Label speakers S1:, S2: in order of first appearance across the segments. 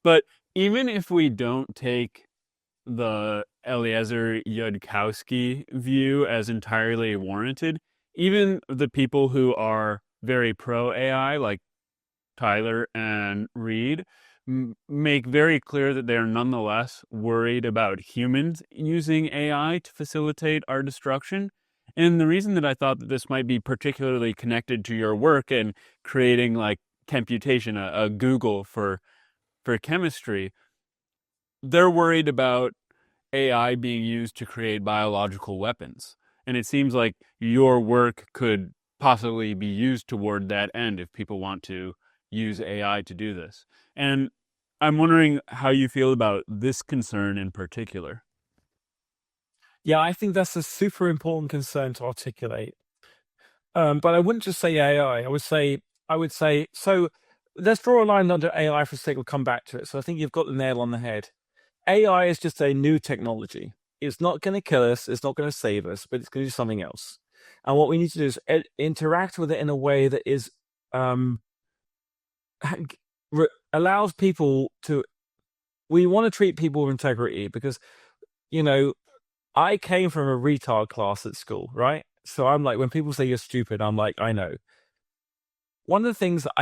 S1: But even if we don't take the Eliezer Yudkowsky view as entirely warranted, even the people who are very pro AI, like Tyler and Reed, make very clear that they are nonetheless worried about humans using AI to facilitate our destruction. And the reason that I thought that this might be particularly connected to your work and creating like computation, a Google for chemistry, they're worried about AI being used to create biological weapons. And it seems like your work could possibly be used toward that end if people want to use AI to do this. And I'm wondering how you feel about this concern in particular.
S2: Yeah, I think that's a super important concern to articulate. But I wouldn't just say AI. I would say, so let's draw a line under AI for a sec. We'll come back to it. So I think you've got the nail on the head. AI is just a new technology. It's not going to kill us. It's not going to save us, but it's going to do something else. And what we need to do is interact with it in a way that is um, allows people to. We want to treat people with integrity because you know I came from a retard class at school, right? So I'm like, when people say you're stupid, I'm like, I know. One of the things that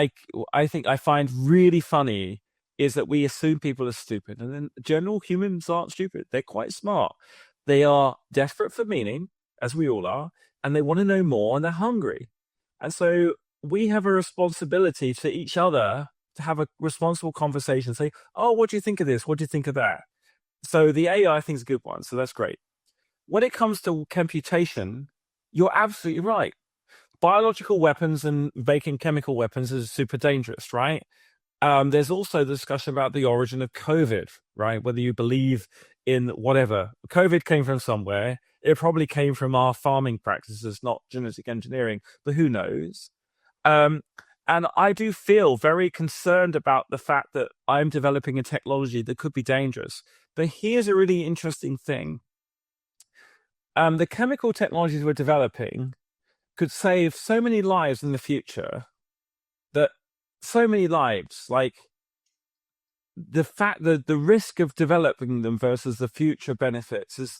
S2: I think I find really funny is that we assume people are stupid, and then general humans aren't stupid. They're quite smart. They are desperate for meaning, as we all are, and they want to know more, and they're hungry. And so we have a responsibility to each other to have a responsible conversation. Say, oh, what do you think of this? What do you think of that? So the AI thing's a good one. So that's great. When it comes to computation, you're absolutely right. Biological weapons and making chemical weapons is super dangerous, right? There's also the discussion about the origin of COVID, right? Whether you believe in whatever. COVID came from somewhere. It probably came from our farming practices, not genetic engineering, but who knows? Um, and I do feel very concerned about the fact that I'm developing a technology that could be dangerous. But here's a really interesting thing. The chemical technologies we're developing could save so many lives in the future that so many lives, like the fact that the risk of developing them versus the future benefits is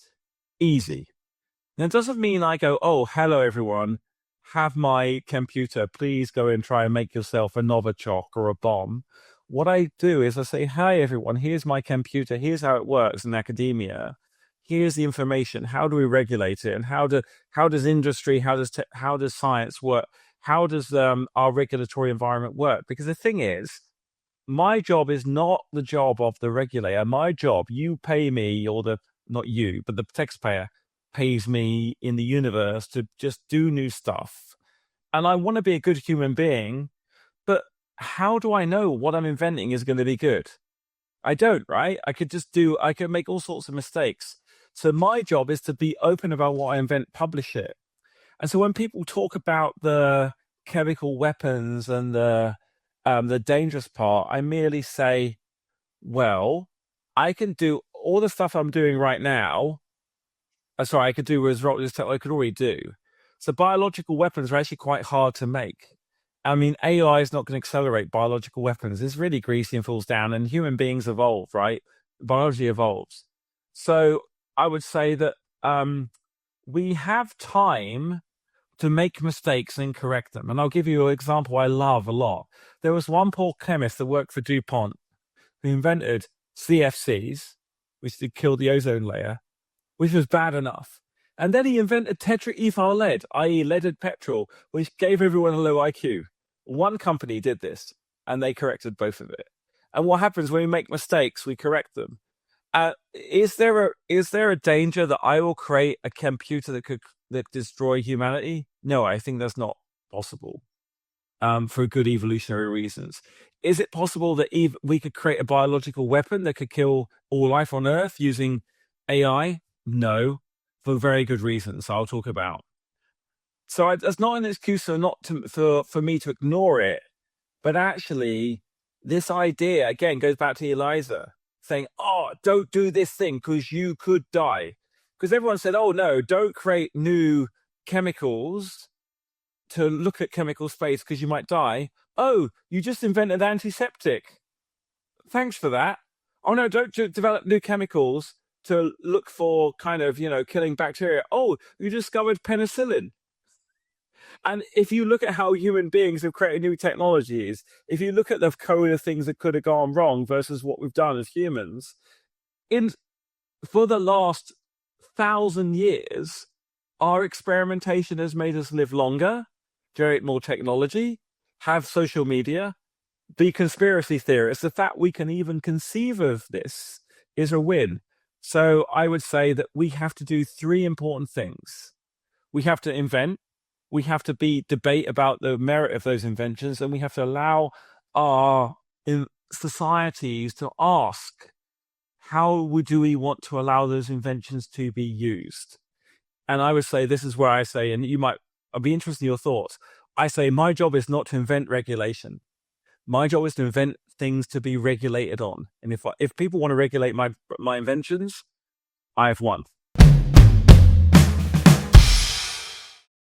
S2: easy. And it doesn't mean I go, oh, hello, everyone, have my computer, please go and try and make yourself a Novichok or a bomb. What I do is I say, hi, everyone, here's my computer, here's how it works in academia. Here's the information. How do we regulate it? And how does industry, how does science work? How does our regulatory environment work? Because the thing is, my job is not the job of the regulator. My job, you pay me, or the not you, but the taxpayer pays me in the universe to just do new stuff. And I want to be a good human being, but how do I know what I'm inventing is going to be good? I don't, right? I could make all sorts of mistakes. So my job is to be open about what I invent, publish it. And so when people talk about the chemical weapons and the dangerous part, I merely say, well, I can do all the stuff I'm doing right now. Sorry, I could do as I could already do. So biological weapons are actually quite hard to make. I mean, AI is not going to accelerate biological weapons. It's really greasy and falls down, and human beings evolve, right? Biology evolves. So I would say that we have time to make mistakes and correct them. And I'll give you an example I love a lot. There was one poor chemist that worked for DuPont who invented CFCs, which did kill the ozone layer, which was bad enough. And then he invented tetraethyl lead, i.e., leaded petrol, which gave everyone a low IQ. One company did this, and they corrected both of it. And what happens when we make mistakes? We correct them. Is there a danger that I will create a computer that destroy humanity? No, I think that's not possible. For good evolutionary reasons. Is it possible that we could create a biological weapon that could kill all life on Earth using AI? No, for very good reasons I'll talk about. So that's not an excuse for me to ignore it, but actually, this idea again goes back to Eliza saying, "Oh, don't do this thing because you could die." Because everyone said, "Oh no, don't create new chemicals to look at chemical space because you might die." Oh, you just invented antiseptic. thanks for that. Oh no, don't develop new chemicals to look for kind of, killing bacteria. Oh, you discovered penicillin. And if you look at how human beings have created new technologies, if you look at the code of things that could have gone wrong versus what we've done as humans, in for the last 1,000 years, our experimentation has made us live longer, generate more technology, have social media, be conspiracy theorists. The fact we can even conceive of this is a win. So I would say that we have to do three important things. We have to invent, we have to debate about the merit of those inventions, and we have to allow our societies to ask, how do we want to allow those inventions to be used? And I would say, this is where I say, and I'd be interested in your thoughts. I say my job is not to invent regulation. My job is to invent things to be regulated on. And if people want to regulate my inventions, I have won.